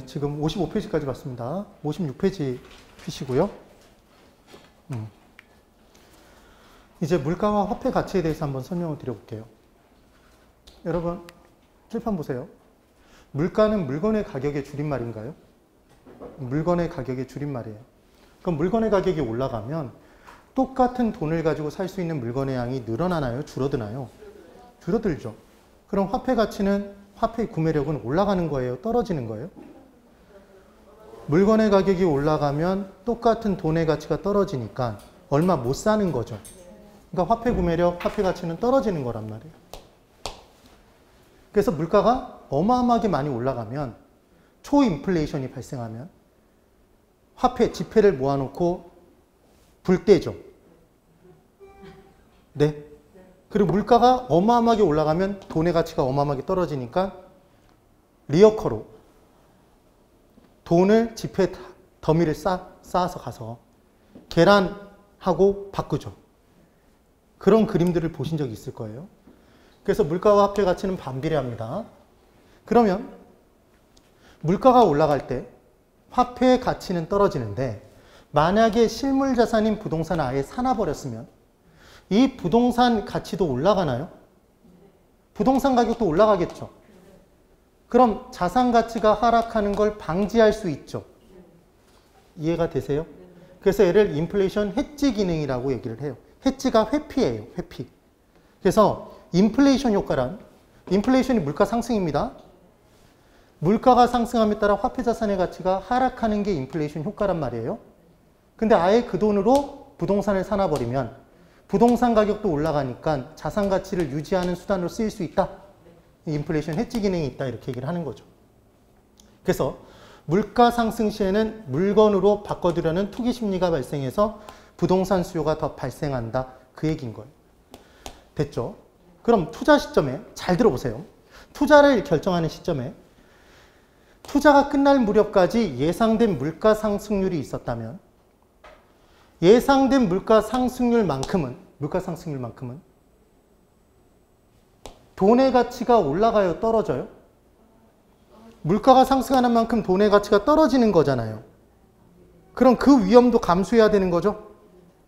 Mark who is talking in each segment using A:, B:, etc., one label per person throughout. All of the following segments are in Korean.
A: 네, 지금 55페이지까지 봤습니다. 56페이지 피시고요. 이제 물가와 화폐 가치에 대해서 한번 설명을 드려볼게요. 여러분, 칠판 보세요. 물가는 물건의 가격의 줄임말인가요? 물건의 가격의 줄임말이에요. 그럼 물건의 가격이 올라가면 똑같은 돈을 가지고 살 수 있는 물건의 양이 늘어나나요? 줄어드나요? 줄어들죠. 그럼 화폐 가치는, 화폐의 구매력은 올라가는 거예요? 떨어지는 거예요? 물건의 가격이 올라가면 똑같은 돈의 가치가 떨어지니까 얼마 못 사는 거죠. 그러니까 화폐 구매력, 화폐 가치는 떨어지는 거란 말이에요. 그래서 물가가 어마어마하게 많이 올라가면, 초인플레이션이 발생하면 화폐, 지폐를 모아놓고 불 때죠. 네. 그리고 물가가 어마어마하게 올라가면 돈의 가치가 어마어마하게 떨어지니까 리어커로 돈을 지폐 더미를 쌓아서 가서 계란하고 바꾸죠. 그런 그림들을 보신 적이 있을 거예요. 그래서 물가와 화폐 가치는 반비례합니다. 그러면 물가가 올라갈 때 화폐의 가치는 떨어지는데, 만약에 실물 자산인 부동산을 아예 사놔버렸으면 이 부동산 가치도 올라가나요? 부동산 가격도 올라가겠죠. 그럼 자산 가치가 하락하는 걸 방지할 수 있죠. 이해가 되세요? 그래서 얘를 인플레이션 해지 기능이라고 얘기를 해요. 해지가 회피예요. 회피. 그래서 인플레이션 효과란, 인플레이션이 물가 상승입니다. 물가가 상승함에 따라 화폐 자산의 가치가 하락하는 게 인플레이션 효과란 말이에요. 근데 아예 그 돈으로 부동산을 사놔버리면 부동산 가격도 올라가니까 자산 가치를 유지하는 수단으로 쓰일 수 있다. 인플레이션 해지 기능이 있다. 이렇게 얘기를 하는 거죠. 그래서 물가 상승 시에는 물건으로 바꿔두려는 투기 심리가 발생해서 부동산 수요가 더 발생한다. 그 얘기인 거예요. 됐죠? 그럼 투자 시점에 잘 들어보세요. 투자를 결정하는 시점에 투자가 끝날 무렵까지 예상된 물가 상승률이 있었다면, 예상된 물가 상승률만큼은 돈의 가치가 올라가요? 떨어져요? 물가가 상승하는 만큼 돈의 가치가 떨어지는 거잖아요. 그럼 그 위험도 감수해야 되는 거죠?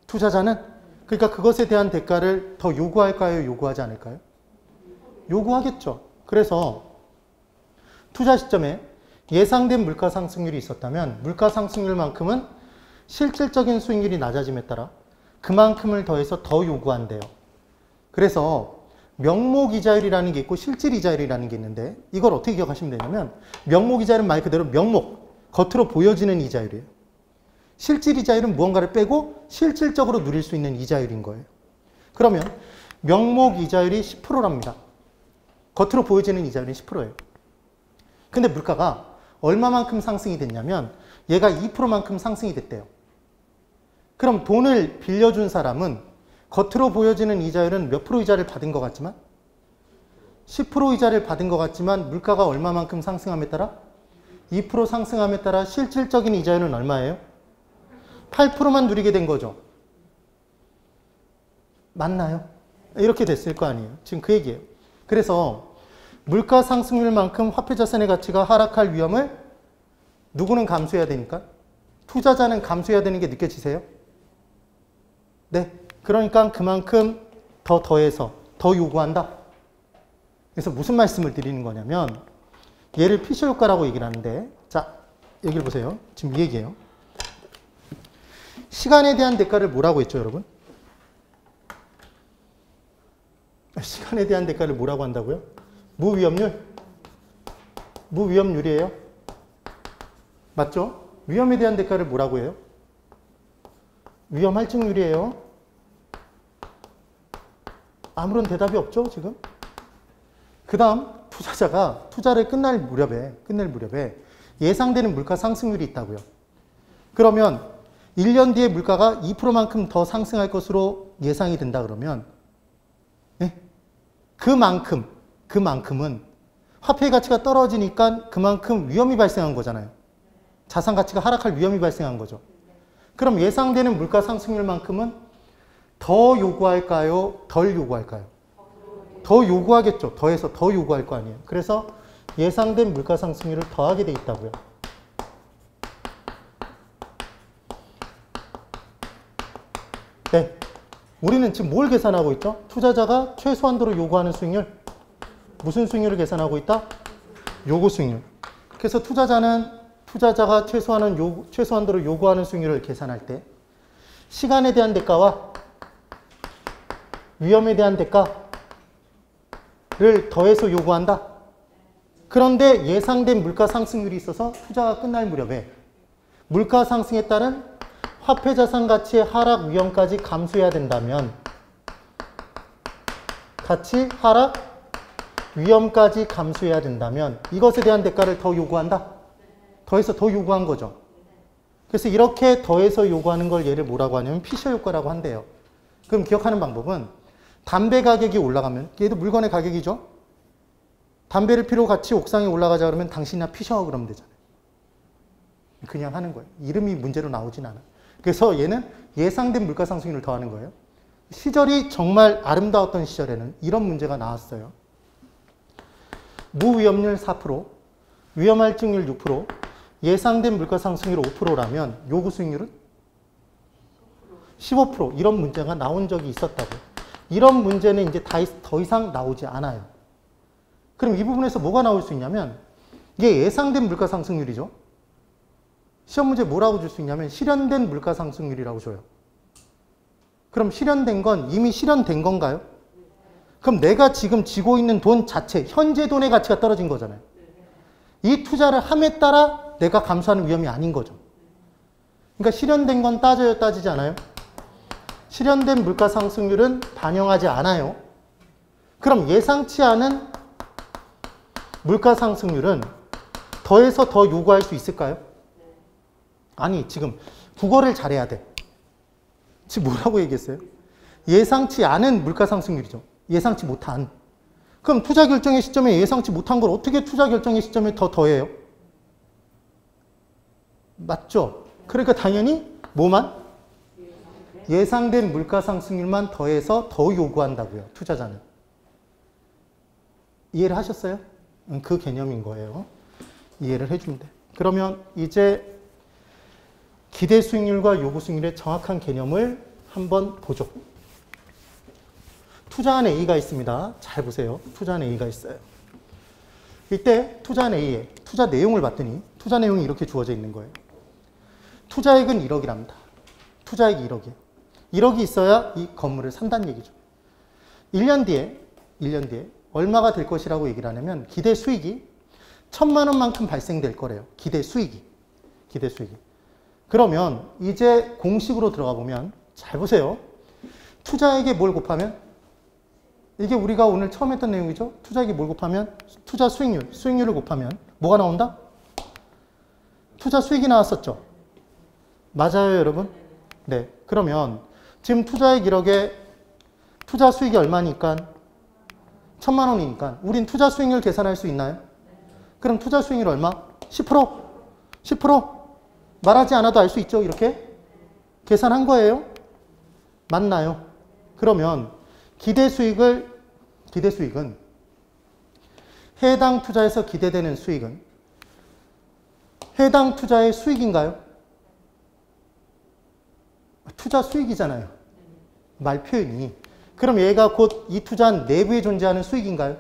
A: 투자자는? 그러니까 그것에 대한 대가를 더 요구할까요? 요구하지 않을까요? 요구하겠죠. 그래서 투자 시점에 예상된 물가 상승률이 있었다면 물가 상승률만큼은 실질적인 수익률이 낮아짐에 따라 그만큼을 더해서 더 요구한대요. 그래서 명목이자율이라는 게 있고 실질이자율이라는 게 있는데, 이걸 어떻게 기억하시면 되냐면, 명목이자율은 말 그대로 명목, 겉으로 보여지는 이자율이에요. 실질이자율은 무언가를 빼고 실질적으로 누릴 수 있는 이자율인 거예요. 그러면 명목이자율이 10%랍니다. 겉으로 보여지는 이자율은 10%예요. 근데 물가가 얼마만큼 상승이 됐냐면 얘가 2%만큼 상승이 됐대요. 그럼 돈을 빌려준 사람은 겉으로 보여지는 이자율은 몇 프로 이자를 받은 것 같지만, 10% 이자를 받은 것 같지만 물가가 얼마만큼 상승함에 따라 2% 상승함에 따라 실질적인 이자율은 얼마예요? 8%만 누리게 된 거죠. 맞나요? 이렇게 됐을 거 아니에요. 지금 그 얘기예요. 그래서 물가 상승률만큼 화폐 자산의 가치가 하락할 위험을 누구는 감수해야 되니까? 투자자는 감수해야 되는 게 느껴지세요? 네. 그러니까 그만큼 더 더해서 더 요구한다. 그래서 무슨 말씀을 드리는 거냐면, 얘를 피셔 효과라고 얘기를 하는데, 자, 여기를 보세요. 지금 이 얘기예요. 시간에 대한 대가를 뭐라고 했죠, 여러분? 시간에 대한 대가를 뭐라고 한다고요? 무위험률? 무위험률이에요. 맞죠? 위험에 대한 대가를 뭐라고 해요? 위험할증률이에요. 아무런 대답이 없죠, 지금? 그 다음 투자자가 투자를 끝낼 무렵에 예상되는 물가 상승률이 있다고요. 그러면 1년 뒤에 물가가 2%만큼 더 상승할 것으로 예상이 된다 그러면, 네? 그만큼은 화폐 가치가 떨어지니까 그만큼 위험이 발생한 거잖아요. 자산 가치가 하락할 위험이 발생한 거죠. 그럼 예상되는 물가 상승률만큼은 더 요구할까요? 덜 요구할까요? 더 요구하겠죠. 더해서 더 요구할 거 아니에요. 그래서 예상된 물가 상승률을 더하게 돼 있다고요. 네. 우리는 지금 뭘 계산하고 있죠? 투자자가 최소한도로 요구하는 수익률. 무슨 수익률을 계산하고 있다? 요구 수익률. 그래서 투자자가 최소한도로 요구하는 수익률을 계산할 때 시간에 대한 대가와 위험에 대한 대가를 더해서 요구한다. 그런데 예상된 물가 상승률이 있어서 투자가 끝날 무렵에 물가 상승에 따른 화폐 자산 가치의 하락 위험까지 감수해야 된다면 가치 하락 위험까지 감수해야 된다면 이것에 대한 대가를 더 요구한다. 더해서 더 요구한 거죠. 그래서 이렇게 더해서 요구하는 걸 얘를 뭐라고 하냐면 피셔 효과라고 한대요. 그럼 기억하는 방법은 담배 가격이 올라가면 얘도 물건의 가격이죠. 담배를 피로 같이 옥상에 올라가자 그러면 당신이나 피셔 그러면 되잖아요. 그냥 하는 거예요. 이름이 문제로 나오진 않아요. 그래서 얘는 예상된 물가 상승률을 더하는 거예요. 시절이 정말 아름다웠던 시절에는 이런 문제가 나왔어요. 무위험률 4%, 위험할증률 6%, 예상된 물가 상승률 5%라면 요구 수익률은 15% 이런 문제가 나온 적이 있었다고요. 이런 문제는 이제 더 이상 나오지 않아요. 그럼 이 부분에서 뭐가 나올 수 있냐면 이게 예상된 물가 상승률이죠. 시험 문제 뭐라고 줄 수 있냐면 실현된 물가 상승률이라고 줘요. 그럼 실현된 건 이미 실현된 건가요? 그럼 내가 지금 쥐고 있는 돈 자체, 현재 돈의 가치가 떨어진 거잖아요. 이 투자를 함에 따라 내가 감수하는 위험이 아닌 거죠. 그러니까 실현된 건 따져요, 따지지 않아요? 실현된 물가 상승률은 반영하지 않아요. 그럼 예상치 않은 물가 상승률은 더해서 더 요구할 수 있을까요? 아니, 지금 국어를 잘해야 돼. 지금 뭐라고 얘기했어요? 예상치 않은 물가 상승률이죠. 예상치 못한. 그럼 투자 결정의 시점에 예상치 못한 걸 어떻게 투자 결정의 시점에 더해요? 맞죠? 그러니까 당연히 뭐만? 예상된 물가 상승률만 더해서 더 요구한다고요. 투자자는. 이해를 하셨어요? 그 개념인 거예요. 이해를 해주면 돼. 그러면 이제 기대 수익률과 요구 수익률의 정확한 개념을 한번 보죠. 투자한 A가 있습니다. 잘 보세요. 투자한 A가 있어요. 이때 투자한 A의 투자 내용을 봤더니 투자 내용이 이렇게 주어져 있는 거예요. 투자액은 1억이랍니다. 투자액이 1억이에요. 1억이 있어야 이 건물을 산다는 얘기죠. 1년 뒤에 얼마가 될 것이라고 얘기를 하냐면 기대 수익이 1,000만 원만큼 발생될 거래요. 기대 수익이. 그러면 이제 공식으로 들어가 보면 잘 보세요. 투자액에 뭘 곱하면 이게 우리가 오늘 처음 했던 내용이죠. 투자액에 뭘 곱하면 투자 수익률을 곱하면 뭐가 나온다? 투자 수익이 나왔었죠. 맞아요, 여러분? 네. 그러면 지금 투자액 1억에 투자 수익이 얼마니까? 1,000만 원이니까 우린 투자 수익률 계산할 수 있나요? 그럼 투자 수익률 얼마? 10%? 10%? 말하지 않아도 알 수 있죠? 이렇게 계산한 거예요. 맞나요? 그러면 기대 수익은 해당 투자에서 기대되는 수익은 해당 투자의 수익인가요? 투자 수익이잖아요. 말 표현이. 그럼 얘가 곧 이 투자한 내부에 존재하는 수익인가요?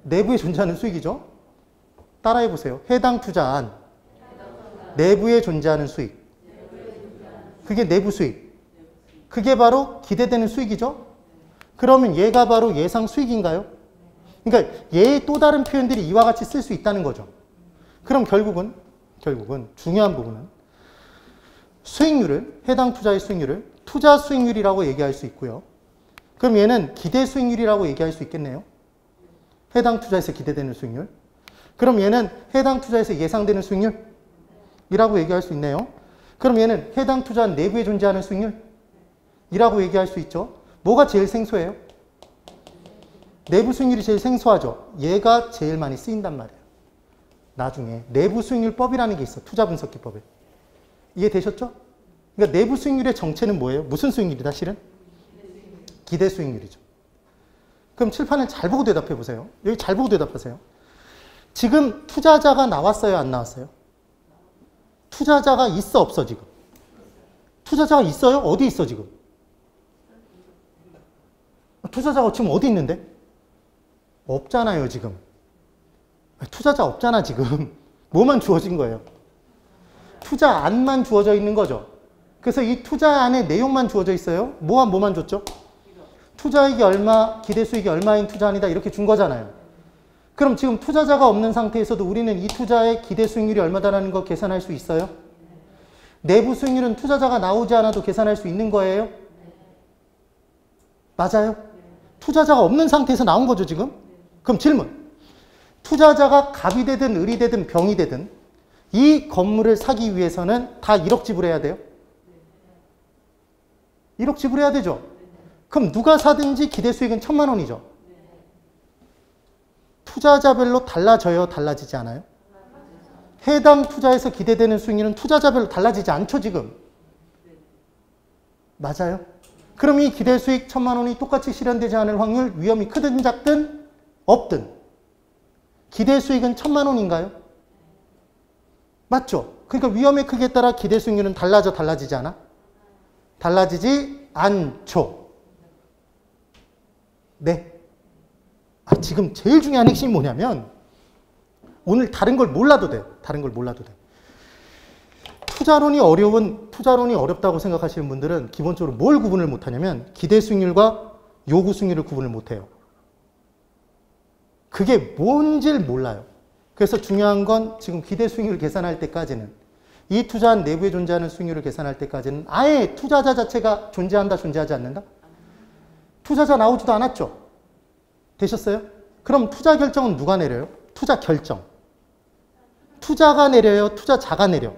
A: 내부에 존재하는 수익이죠. 따라해 보세요. 해당 투자한 내부에 존재하는 수익. 그게 내부 수익. 그게 바로 기대되는 수익이죠. 그러면 얘가 바로 예상 수익인가요? 그러니까 얘의 또 다른 표현들이 이와 같이 쓸 수 있다는 거죠. 그럼 결국은 중요한 부분은 수익률을, 해당 투자의 수익률을 투자 수익률이라고 얘기할 수 있고요. 그럼 얘는 기대 수익률이라고 얘기할 수 있겠네요. 해당 투자에서 기대되는 수익률. 그럼 얘는 해당 투자에서 예상되는 수익률이라고 얘기할 수 있네요. 그럼 얘는 해당 투자 내부에 존재하는 수익률이라고 얘기할 수 있죠. 뭐가 제일 생소해요? 내부 수익률이 제일 생소하죠. 얘가 제일 많이 쓰인단 말이에요. 나중에 내부 수익률법이라는 게 있어. 투자 분석 기법에. 이해되셨죠? 그러니까 내부 수익률의 정체는 뭐예요? 무슨 수익률이다 실은? 기대 수익률이죠. 그럼 칠판을 잘 보고 대답해 보세요. 여기 잘 보고 대답하세요. 지금 투자자가 나왔어요? 안 나왔어요? 투자자가 있어 없어 지금? 투자자가 있어요? 어디 있어 지금? 투자자가 지금 어디 있는데? 없잖아요 지금. 투자자 없잖아 지금. 뭐만 주어진 거예요? 투자안만 주어져 있는 거죠. 그래서 이 투자안의 내용만 주어져 있어요. 뭐만 줬죠? 투자이익이 얼마, 기대수익이 얼마인 투자안이다 이렇게 준 거잖아요. 그럼 지금 투자자가 없는 상태에서도 우리는 이 투자의 기대수익률이 얼마다라는 거 계산할 수 있어요? 내부 수익률은 투자자가 나오지 않아도 계산할 수 있는 거예요? 맞아요? 투자자가 없는 상태에서 나온 거죠 지금? 그럼 질문. 투자자가 갑이 되든 을이 되든 병이 되든 이 건물을 사기 위해서는 다 1억 지불해야 돼요? 1억 지불해야 되죠? 그럼 누가 사든지 기대수익은 1,000만 원이죠? 투자자별로 달라져요? 달라지지 않아요? 해당 투자에서 기대되는 수익률은 투자자별로 달라지지 않죠 지금? 맞아요? 그럼 이 기대수익 1,000만 원이 똑같이 실현되지 않을 확률, 위험이 크든 작든 없든 기대수익은 1,000만 원인가요? 맞죠? 그러니까 위험의 크기에 따라 기대수익률은 달라지지 않아? 달라지지 않죠. 네. 지금 제일 중요한 핵심이 뭐냐면 오늘 다른 걸 몰라도 돼요. 다른 걸 몰라도 돼. 투자론이 어렵다고 생각하시는 분들은 기본적으로 뭘 구분을 못하냐면 기대수익률과 요구수익률을 구분을 못해요. 그게 뭔지를 몰라요. 그래서 중요한 건 지금 기대수익률을 계산할 때까지는 이 투자한 내부에 존재하는 수익률을 계산할 때까지는 아예 투자자 자체가 존재한다, 존재하지 않는다? 투자자 나오지도 않았죠? 되셨어요? 그럼 투자 결정은 누가 내려요? 투자 결정. 투자가 내려요? 투자자가 내려?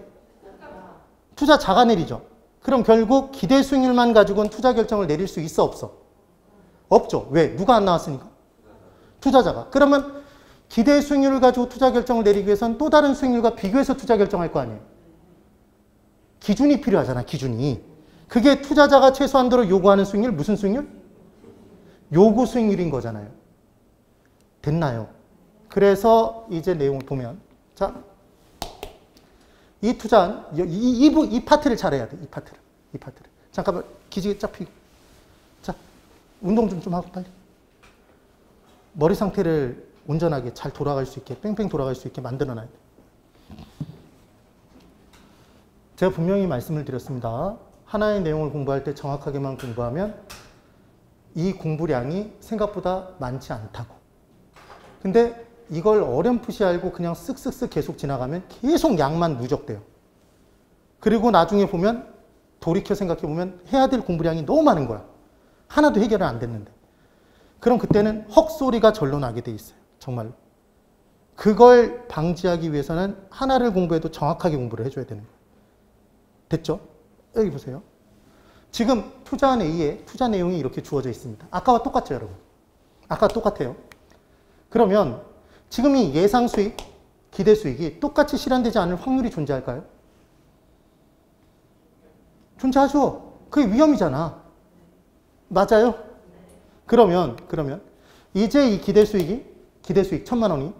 A: 투자자가 내리죠. 그럼 결국 기대 수익률만 가지고는 투자 결정을 내릴 수 있어, 없어? 없죠. 왜? 누가 안 나왔으니까? 투자자가. 그러면 기대 수익률을 가지고 투자 결정을 내리기 위해서는 또 다른 수익률과 비교해서 투자 결정할 거 아니에요? 기준이 필요하잖아, 기준이. 그게 투자자가 최소한도로 요구하는 수익률, 무슨 수익률? 요구 수익률인 거잖아요. 됐나요? 그래서 이제 내용을 보면, 자, 이 투자한, 이 파트를 잘해야 돼, 이 파트를. 잠깐만, 기지개 쫙 펴고. 자, 운동 좀 하고 빨리. 머리 상태를 온전하게 잘 돌아갈 수 있게, 뺑뺑 돌아갈 수 있게 만들어 놔야 돼. 제가 분명히 말씀을 드렸습니다. 하나의 내용을 공부할 때 정확하게만 공부하면 이 공부량이 생각보다 많지 않다고. 근데 이걸 어렴풋이 알고 그냥 쓱쓱쓱 계속 지나가면 계속 양만 누적돼요. 그리고 나중에 보면 돌이켜 생각해보면 해야 될 공부량이 너무 많은 거야. 하나도 해결은 안 됐는데. 그럼 그때는 헉소리가 절로 나게 돼 있어요. 정말로. 그걸 방지하기 위해서는 하나를 공부해도 정확하게 공부를 해줘야 되는 거예요. 됐죠? 여기 보세요. 지금 투자한 A의 투자 내용이 이렇게 주어져 있습니다. 아까와 똑같죠, 여러분? 아까 똑같아요. 그러면 지금 이 예상 수익, 기대 수익이 똑같이 실현되지 않을 확률이 존재할까요? 존재하죠. 그게 위험이잖아. 맞아요? 그러면 이제 이 기대 수익 1,000만 원이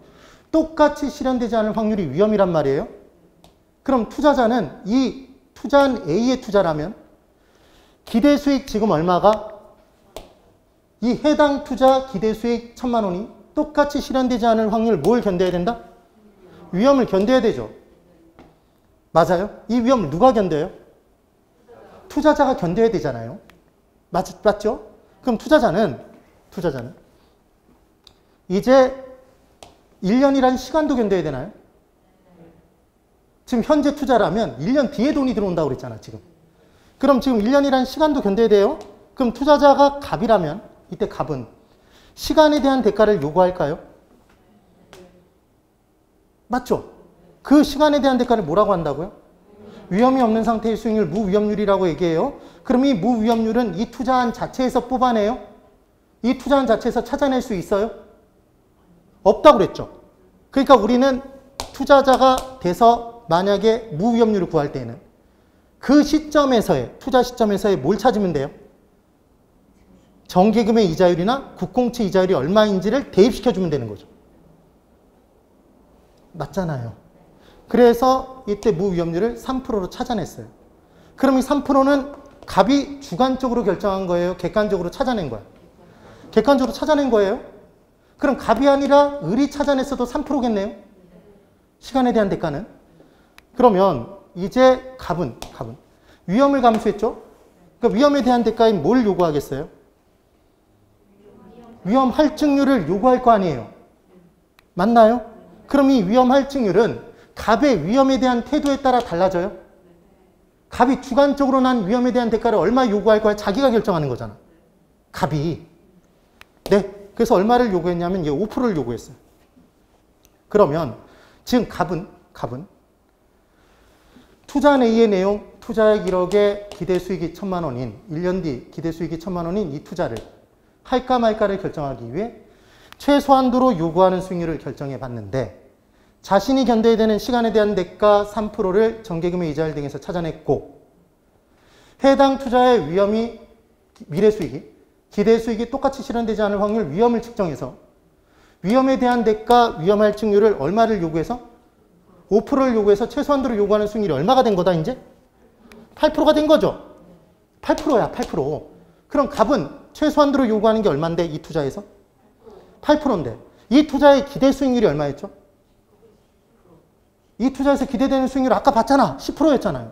A: 똑같이 실현되지 않을 확률이 위험이란 말이에요. 그럼 투자자는 이 투자한 A의 투자라면 기대 수익 지금 얼마가 이 해당 투자 기대 수익 1,000만 원이 똑같이 실현되지 않을 확률 뭘 견뎌야 된다? 위험을 견뎌야 되죠. 맞아요? 이 위험을 누가 견뎌요? 투자자가 견뎌야 되잖아요. 맞죠? 그럼 투자자는 이제 1년이란 시간도 견뎌야 되나요? 지금 현재 투자라면 1년 뒤에 돈이 들어온다고 그랬잖아, 지금. 그럼 지금 1년이란 시간도 견뎌야 돼요? 그럼 투자자가 갑이라면 이때 갑은 시간에 대한 대가를 요구할까요? 맞죠? 그 시간에 대한 대가를 뭐라고 한다고요? 위험이 없는 상태의 수익률, 무위험률이라고 얘기해요. 그럼 이 무위험률은 이 투자한 자체에서 뽑아내요? 이 투자한 자체에서 찾아낼 수 있어요? 없다고 그랬죠. 그러니까 우리는 투자자가 돼서 만약에 무위험률을 구할 때는 그 시점에서의, 투자 시점에서의 뭘 찾으면 돼요? 정기금의 이자율이나 국공채 이자율이 얼마인지를 대입시켜주면 되는 거죠. 맞잖아요. 그래서 이때 무위험률을 3%로 찾아냈어요. 그럼 이 3%는 갑이 주관적으로 결정한 거예요? 객관적으로 찾아낸 거예요? 객관적으로 찾아낸 거예요? 그럼 갑이 아니라 을이 찾아냈어도 3%겠네요? 시간에 대한 대가는? 그러면 이제 갑은 위험을 감수했죠? 그러니까 위험에 대한 대가인 뭘 요구하겠어요? 위험 할증률을 요구할 거 아니에요? 맞나요? 그럼 이 위험 할증률은 갑의 위험에 대한 태도에 따라 달라져요? 갑이 주관적으로 난 위험에 대한 대가를 얼마 요구할 거야? 자기가 결정하는 거잖아. 갑이. 네. 그래서 얼마를 요구했냐면 5%를 요구했어요. 그러면 지금 갑은 투자한 A의 내용, 투자액 1억에 기대 수익이 1,000만 원인 1년 뒤 기대 수익이 1,000만 원인 이 투자를 할까 말까를 결정하기 위해 최소한도로 요구하는 수익률을 결정해 봤는데 자신이 견뎌야 되는 시간에 대한 대가 3%를 정기금의 이자율 등에서 찾아냈고 해당 투자의 위험이 미래 수익이 기대 수익이 똑같이 실현되지 않을 확률 위험을 측정해서 위험에 대한 대가 위험 할증률을 얼마를 요구해서 5%를 요구해서 최소한도로 요구하는 수익률이 얼마가 된 거다 이제? 8%가 된 거죠. 8%야 8%. 그럼 갑은 최소한도로 요구하는 게 얼마인데 이 투자에서? 8%인데 이 투자의 기대 수익률이 얼마였죠? 이 투자에서 기대되는 수익률 아까 봤잖아. 10%였잖아요.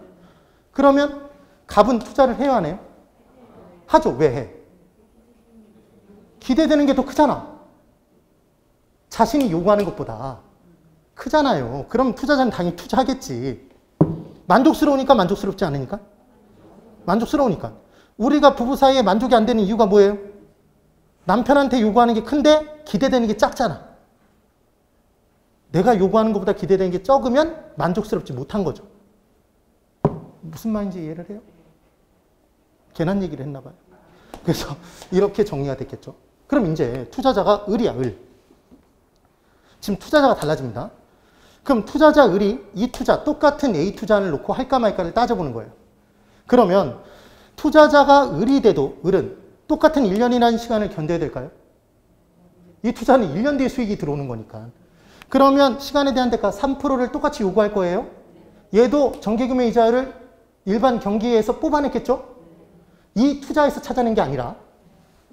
A: 그러면 갑은 투자를 해야 하네요? 하죠. 왜 해? 기대되는 게 더 크잖아. 자신이 요구하는 것보다 크잖아요. 그럼 투자자는 당연히 투자하겠지. 만족스러우니까 만족스럽지 않으니까? 만족스러우니까. 우리가 부부 사이에 만족이 안 되는 이유가 뭐예요? 남편한테 요구하는 게 큰데 기대되는 게 작잖아. 내가 요구하는 것보다 기대되는 게 적으면 만족스럽지 못한 거죠. 무슨 말인지 이해를 해요? 괜한 얘기를 했나 봐요. 그래서 이렇게 정리가 됐겠죠. 그럼 이제 투자자가 을이야, 을. 지금 투자자가 달라집니다. 그럼 투자자 을이 이 투자, 똑같은 A 투자를 놓고 할까 말까를 따져보는 거예요. 그러면 투자자가 을이 돼도 을은 똑같은 1년이라는 시간을 견뎌야 될까요? 이 투자는 1년 뒤에 수익이 들어오는 거니까. 그러면 시간에 대한 대가 3%를 똑같이 요구할 거예요. 얘도 정기금의 이자율을 일반 경기에서 뽑아냈겠죠? 이 투자에서 찾아낸 게 아니라.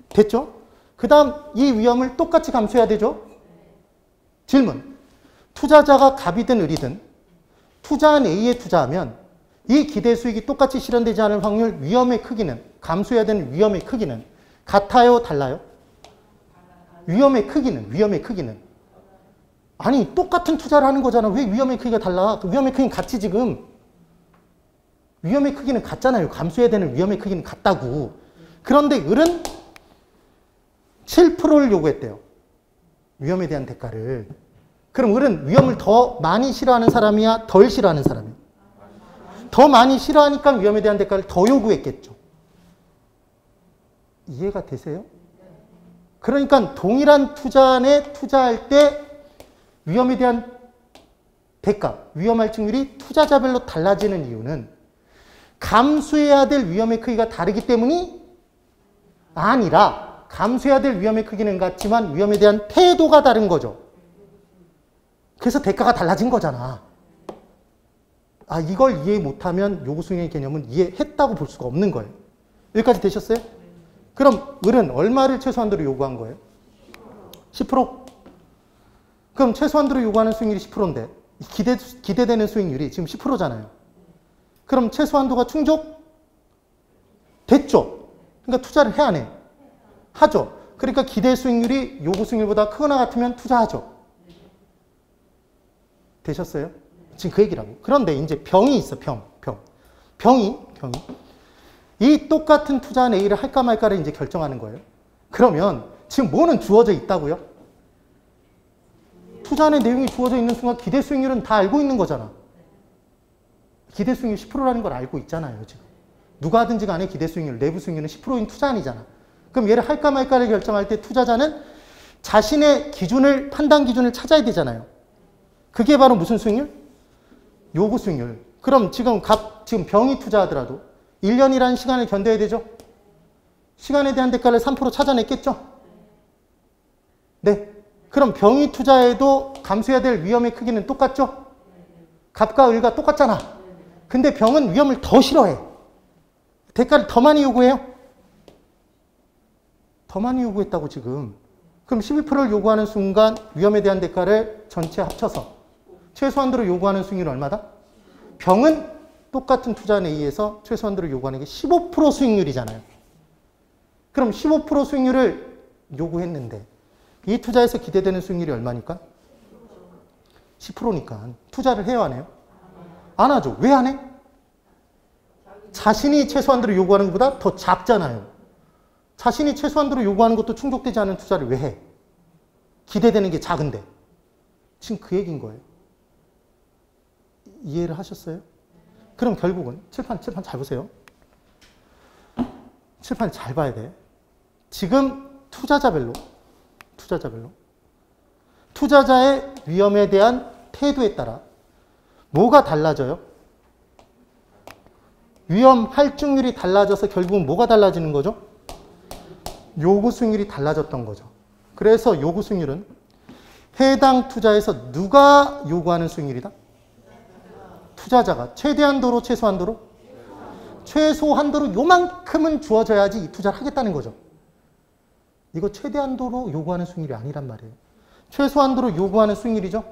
A: 됐죠? 그 다음 이 위험을 똑같이 감수해야 되죠? 질문. 투자자가 갑이든 을이든 투자한 A에 투자하면 이 기대 수익이 똑같이 실현되지 않을 확률 위험의 크기는, 감수해야 되는 위험의 크기는 같아요? 달라요? 위험의 크기는. 아니 똑같은 투자를 하는 거잖아. 왜 위험의 크기가 달라? 위험의 크기는 같이 지금. 위험의 크기는 같잖아요. 감수해야 되는 위험의 크기는 같다고. 그런데 을은 7%를 요구했대요. 위험에 대한 대가를. 그럼 을은 위험을 더 많이 싫어하는 사람이야? 덜 싫어하는 사람이야? 더 많이 싫어하니까 위험에 대한 대가를 더 요구했겠죠. 이해가 되세요? 그러니까 동일한 투자안에 투자할 때 위험에 대한 대가, 위험 할증률이 투자자별로 달라지는 이유는 감수해야 될 위험의 크기가 다르기 때문이 아니라 감수해야 될 위험의 크기는 같지만 위험에 대한 태도가 다른 거죠. 그래서 대가가 달라진 거잖아. 아, 이걸 이해 못하면 요구수익의 개념은 이해했다고 볼 수가 없는 거예요. 여기까지 되셨어요? 그럼 을은 얼마를 최소한도로 요구한 거예요? 10%? 그럼 최소한도로 요구하는 수익률이 10%인데 기대되는 수익률이 지금 10%잖아요. 그럼 최소한도가 충족? 됐죠? 그러니까 투자를 해야 안 해? 하죠. 그러니까 기대 수익률이 요구 수익률보다 크거나 같으면 투자하죠. 되셨어요? 지금 그 얘기라고. 그런데 이제 병이 있어, 병이 이 똑같은 투자한 A를 할까 말까를 이제 결정하는 거예요. 그러면 지금 뭐는 주어져 있다고요? 투자안의 내용이 주어져 있는 순간 기대 수익률은 다 알고 있는 거잖아. 기대 수익률 10%라는 걸 알고 있잖아요, 지금. 누가 하든지 간에 기대 수익률, 내부 수익률은 10%인 투자안이잖아. 그럼 얘를 할까 말까를 결정할 때 투자자는 자신의 기준을, 판단 기준을 찾아야 되잖아요. 그게 바로 무슨 수익률? 요구 수익률. 그럼 지금 병이 투자하더라도 1년이라는 시간을 견뎌야 되죠? 시간에 대한 대가를 3% 찾아냈겠죠? 네. 그럼 병이 투자해도 감수해야 될 위험의 크기는 똑같죠? 갑과 을과 똑같잖아. 근데 병은 위험을 더 싫어해. 대가를 더 많이 요구해요? 더 많이 요구했다고 지금. 그럼 12%를 요구하는 순간 위험에 대한 대가를 전체 합쳐서 최소한도로 요구하는 수익률은 얼마다? 병은 똑같은 투자 A에서 최소한도로 요구하는 게 15% 수익률이잖아요. 그럼 15% 수익률을 요구했는데 이 투자에서 기대되는 수익률이 얼마니까? 10%니까 투자를 해야 하네요? 안 하죠. 왜 안 해? 자신이 최소한도로 요구하는 것보다 더 작잖아요. 자신이 최소한도로 요구하는 것도 충족되지 않은 투자를 왜 해? 기대되는 게 작은데. 지금 그 얘기인 거예요. 이해를 하셨어요? 그럼 결국은 칠판 잘 보세요. 칠판 잘 봐야 돼. 지금 투자자별로 투자자의 위험에 대한 태도에 따라 뭐가 달라져요? 위험 할증률이 달라져서 결국은 뭐가 달라지는 거죠? 요구 수익률이 달라졌던 거죠. 그래서 요구 수익률은 해당 투자에서 누가 요구하는 수익률이다? 투자자가 최대한도로 최소한도로? 최소한도로 요만큼은 주어져야지 이 투자를 하겠다는 거죠. 이거 최대한도로 요구하는 수익률이 아니란 말이에요. 최소한도로 요구하는 수익률이죠.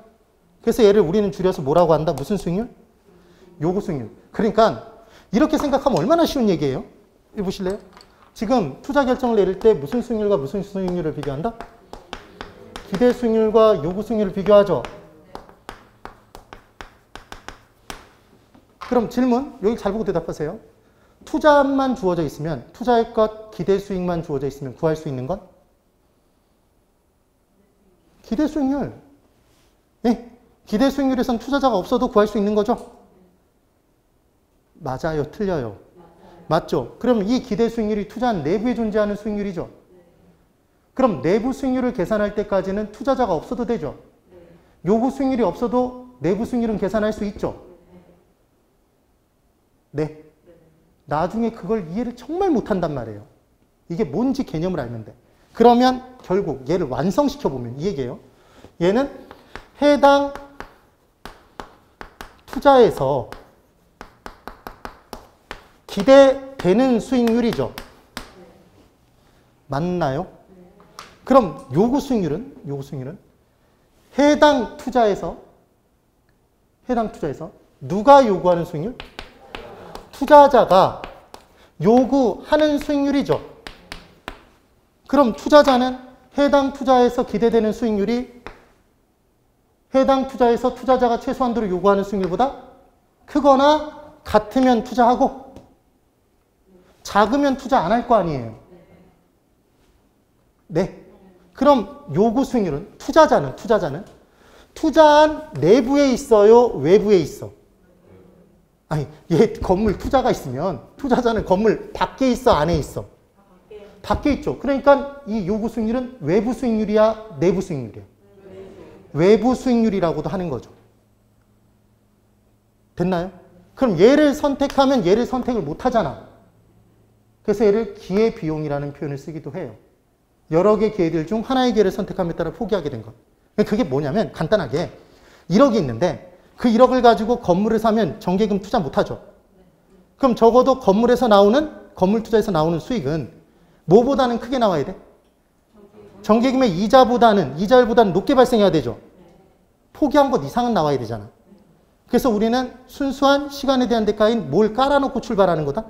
A: 그래서 얘를 우리는 줄여서 뭐라고 한다? 무슨 수익률? 요구 수익률. 그러니까 이렇게 생각하면 얼마나 쉬운 얘기예요? 이거 보실래요? 지금 투자 결정을 내릴 때 무슨 수익률과 무슨 수익률을 비교한다? 기대 수익률과 요구 수익률을 비교하죠. 그럼 질문, 여기 잘 보고 대답하세요. 투자만 주어져 있으면, 투자의 것, 기대 수익만 주어져 있으면 구할 수 있는 건? 기대 수익률. 네? 기대 수익률에선 투자자가 없어도 구할 수 있는 거죠? 맞아요, 틀려요? 맞죠? 그럼 이 기대 수익률이 투자한 내부에 존재하는 수익률이죠? 그럼 내부 수익률을 계산할 때까지는 투자자가 없어도 되죠? 요구 수익률이 없어도 내부 수익률은 계산할 수 있죠? 네. 나중에 그걸 이해를 정말 못한단 말이에요. 이게 뭔지 개념을 알면 돼. 그러면 결국 얘를 완성시켜보면 이 얘기예요. 얘는 해당 투자에서 기대되는 수익률이죠. 맞나요? 그럼 요구 수익률은 해당 투자에서 누가 요구하는 수익률? 투자자가 요구하는 수익률이죠. 그럼 투자자는 해당 투자에서 기대되는 수익률이 해당 투자에서 투자자가 최소한도로 요구하는 수익률보다 크거나 같으면 투자하고 작으면 투자 안 할 거 아니에요. 네. 그럼 요구 수익률은 투자자는 투자한 내부에 있어요? 외부에 있어? 아니, 얘 건물 투자가 있으면 투자자는 건물 밖에 있어? 안에 있어? 밖에 있죠. 그러니까 이 요구 수익률은 외부 수익률이야? 내부 수익률이야? 외부 수익률이라고도 하는 거죠. 됐나요? 그럼 얘를 선택하면 얘를 선택을 못 하잖아. 그래서 얘를 기회비용이라는 표현을 쓰기도 해요. 여러 개 기회들 중 하나의 기회를 선택함에 따라 포기하게 된 것. 그게 뭐냐면 간단하게 1억이 있는데 그 1억을 가지고 건물을 사면 정기금 투자 못하죠. 그럼 적어도 건물 투자에서 나오는 수익은 뭐보다는 크게 나와야 돼? 정기금의 이자율보다는 높게 발생해야 되죠. 포기한 것 이상은 나와야 되잖아. 그래서 우리는 순수한 시간에 대한 대가인 뭘 깔아놓고 출발하는 거다?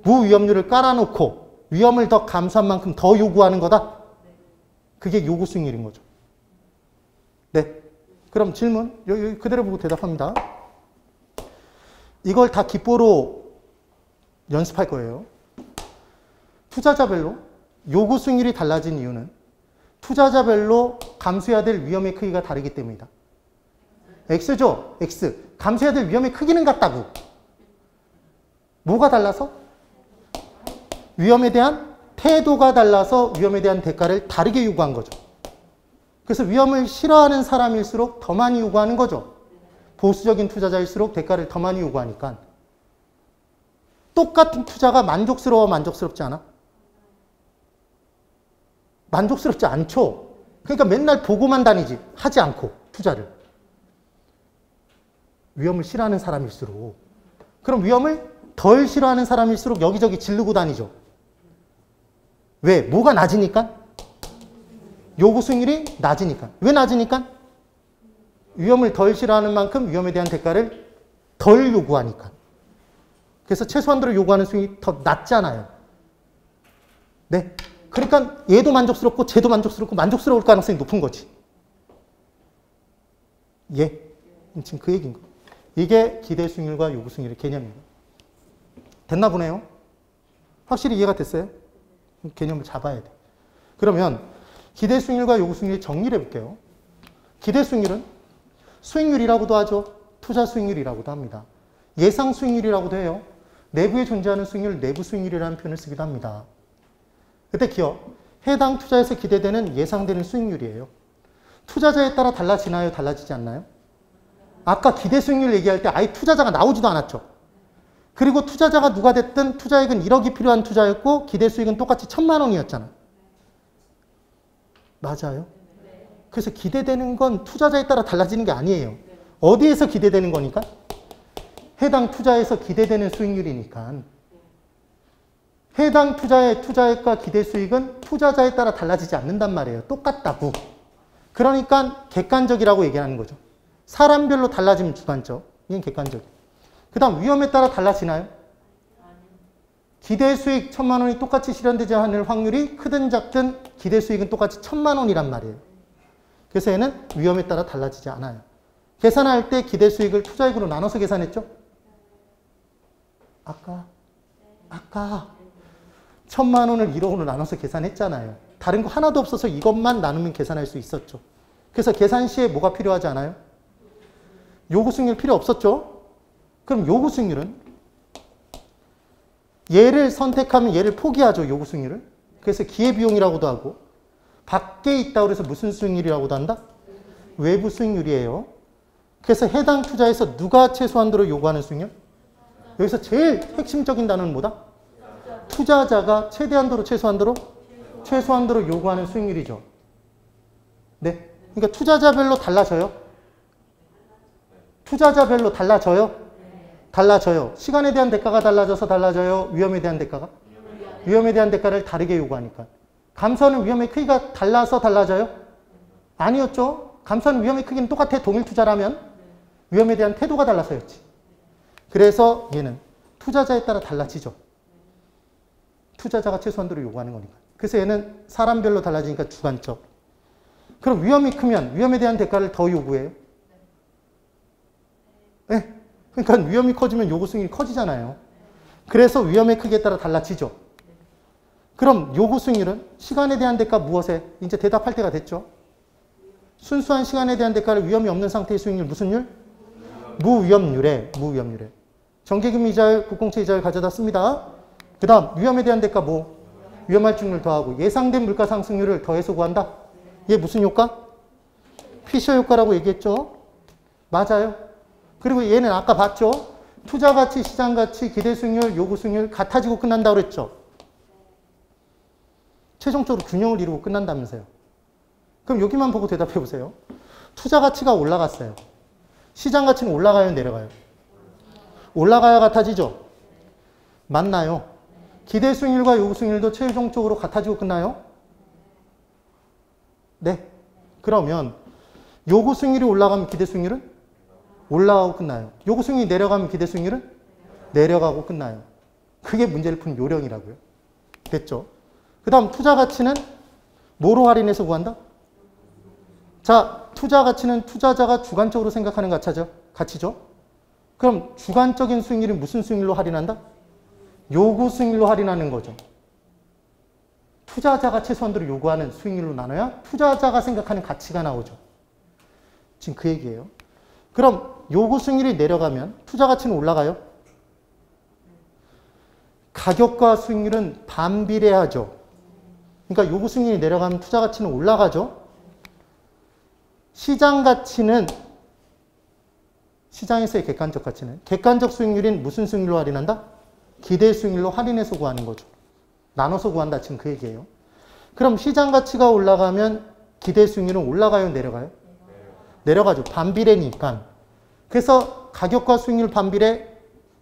A: 무위험률을 깔아놓고 위험을 더 감수한 만큼 더 요구하는 거다? 그게 요구 수익률인 거죠. 네. 그럼 질문, 여기 그대로 보고 대답합니다. 이걸 다 기포로 연습할 거예요. 투자자별로 요구 수익률이 달라진 이유는 투자자별로 감수해야 될 위험의 크기가 다르기 때문이다. X죠? X. 감수해야 될 위험의 크기는 같다고. 뭐가 달라서? 위험에 대한 태도가 달라서 위험에 대한 대가를 다르게 요구한 거죠. 그래서 위험을 싫어하는 사람일수록 더 많이 요구하는 거죠. 보수적인 투자자일수록 대가를 더 많이 요구하니까. 똑같은 투자가 만족스럽지 않아? 만족스럽지 않죠. 그러니까 맨날 보고만 다니지. 하지 않고 투자를. 위험을 싫어하는 사람일수록. 그럼 위험을 덜 싫어하는 사람일수록 여기저기 지르고 다니죠. 왜? 뭐가 낮으니까? 요구 수익률이 낮으니까. 왜 낮으니까? 위험을 덜 싫어하는 만큼 위험에 대한 대가를 덜 요구하니까. 그래서 최소한도로 요구하는 수익이 더 낮잖아요. 네. 그러니까 얘도 만족스럽고 쟤도 만족스럽고 만족스러울 가능성이 높은 거지. 예. 지금 그 얘기인 거. 이게 기대 수익률과 요구 수익률의 개념입니다. 됐나 보네요. 확실히 이해가 됐어요? 개념을 잡아야 돼. 그러면 기대 수익률과 요구 수익률 정리를 해볼게요. 기대 수익률은 수익률이라고도 하죠. 투자 수익률이라고도 합니다. 예상 수익률이라고도 해요. 내부에 존재하는 수익률, 내부 수익률이라는 표현을 쓰기도 합니다. 그때 기억, 해당 투자에서 기대되는 예상되는 수익률이에요. 투자자에 따라 달라지나요? 달라지지 않나요? 아까 기대 수익률 얘기할 때 아예 투자자가 나오지도 않았죠. 그리고 투자자가 누가 됐든 투자액은 1억이 필요한 투자였고 기대 수익은 똑같이 1,000만 원이었잖아. 맞아요? 그래서 기대되는 건 투자자에 따라 달라지는 게 아니에요. 어디에서 기대되는 거니까? 해당 투자에서 기대되는 수익률이니까. 해당 투자의 투자액과 기대 수익은 투자자에 따라 달라지지 않는단 말이에요. 똑같다고. 그러니까 객관적이라고 얘기하는 거죠. 사람별로 달라지면 주관적. 이건 객관적. 그 다음 위험에 따라 달라지나요? 기대 수익 1,000만 원이 똑같이 실현되지 않을 확률이 크든 작든 기대 수익은 똑같이 1,000만 원이란 말이에요. 그래서 얘는 위험에 따라 달라지지 않아요. 계산할 때 기대 수익을 투자액으로 나눠서 계산했죠? 아까 1,000만 원을 1억으로 나눠서 계산했잖아요. 다른 거 하나도 없어서 이것만 나누면 계산할 수 있었죠. 그래서 계산 시에 뭐가 필요하지 않아요? 요구 수익률 필요 없었죠? 그럼 요구 수익률은 얘를 선택하면 얘를 포기하죠. 요구 수익률을. 그래서 기회비용이라고도 하고 밖에 있다고 해서 무슨 수익률이라고도 한다? 외부 수익률이에요. 그래서 해당 투자에서 누가 최소한도로 요구하는 수익률? 여기서 제일 핵심적인 단어는 뭐다? 투자자가 최대한도로 최소한도로 요구하는 수익률이죠. 네. 그러니까 투자자별로 달라져요. 투자자별로 달라져요. 달라져요. 시간에 대한 대가가 달라져서 달라져요. 위험에 대한 대가가? 위험에 대한 대가를 다르게 요구하니까. 감소하는 위험의 크기가 달라서 달라져요? 아니었죠. 감소하는 위험의 크기는 똑같아. 동일 투자라면 위험에 대한 태도가 달라서였지. 그래서 얘는 투자자에 따라 달라지죠. 투자자가 최소한도로 요구하는 거니까. 그래서 얘는 사람별로 달라지니까 주관적. 그럼 위험이 크면 위험에 대한 대가를 더 요구해요? 네. 그러니까 위험이 커지면 요구 수익률이 커지잖아요. 그래서 위험의 크기에 따라 달라지죠. 그럼 요구 수익률은 시간에 대한 대가 무엇에? 이제 대답할 때가 됐죠. 순수한 시간에 대한 대가를 위험이 없는 상태의 수익률 무슨 율? 무위험률에. 정기금 이자율, 국공채 이자율 가져다 씁니다. 그 다음 위험에 대한 대가 뭐? 위험할 증률 더하고 예상된 물가 상승률을 더해서 구한다. 얘 무슨 효과? 피셔 효과라고 얘기했죠. 맞아요. 그리고 얘는 아까 봤죠. 투자 가치, 시장 가치, 기대 수익률, 요구 수익률 같아지고 끝난다고 그랬죠. 최종적으로 균형을 이루고 끝난다면서요. 그럼 여기만 보고 대답해 보세요. 투자 가치가 올라갔어요. 시장 가치는 올라가요, 내려가요? 올라가야 같아지죠. 맞나요? 기대 수익률과 요구 수익률도 최종적으로 같아지고 끝나요? 네. 그러면 요구 수익률이 올라가면 기대 수익률은 올라가고 끝나요. 요구 수익률이 내려가면 기대 수익률은 내려가고 끝나요. 그게 문제를 푼 요령이라고요. 됐죠? 그 다음 투자 가치는 뭐로 할인해서 구한다? 자, 투자 가치는 투자자가 주관적으로 생각하는 가치죠. 그럼 주관적인 수익률이 무슨 수익률로 할인한다? 요구 수익률로 할인하는 거죠. 투자자가 최소한도로 요구하는 수익률로 나눠야 투자자가 생각하는 가치가 나오죠. 지금 그 얘기예요. 그럼 요구 수익률이 내려가면 투자 가치는 올라가요? 가격과 수익률은 반비례하죠. 그러니까 요구 수익률이 내려가면 투자 가치는 올라가죠. 시장 가치는 시장에서의 객관적 가치는 객관적 수익률인 무슨 수익률로 할인한다? 기대 수익률로 할인해서 구하는 거죠. 나눠서 구한다. 지금 그 얘기예요. 그럼 시장 가치가 올라가면 기대 수익률은 올라가요? 내려가요? 내려가죠. 반비례니까. 그래서 가격과 수익률 반비례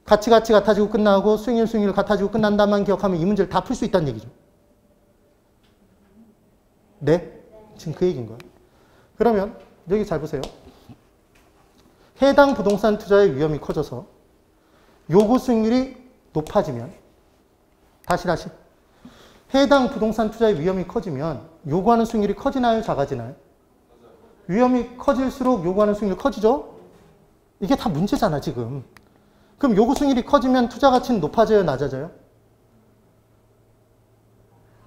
A: 가치 같아지고 끝나고 수익률 같아지고 끝난다만 기억하면 이 문제를 다 풀 수 있다는 얘기죠. 네? 지금 그 얘기인 거예요. 그러면 여기 잘 보세요. 해당 부동산 투자의 위험이 커져서 요구 수익률이 높아지면 다시 해당 부동산 투자의 위험이 커지면 요구하는 수익률이 커지나요? 작아지나요? 위험이 커질수록 요구하는 수익률이 커지죠? 이게 다 문제잖아 지금. 그럼 요구 수익률이 커지면 투자 가치는 높아져요? 낮아져요?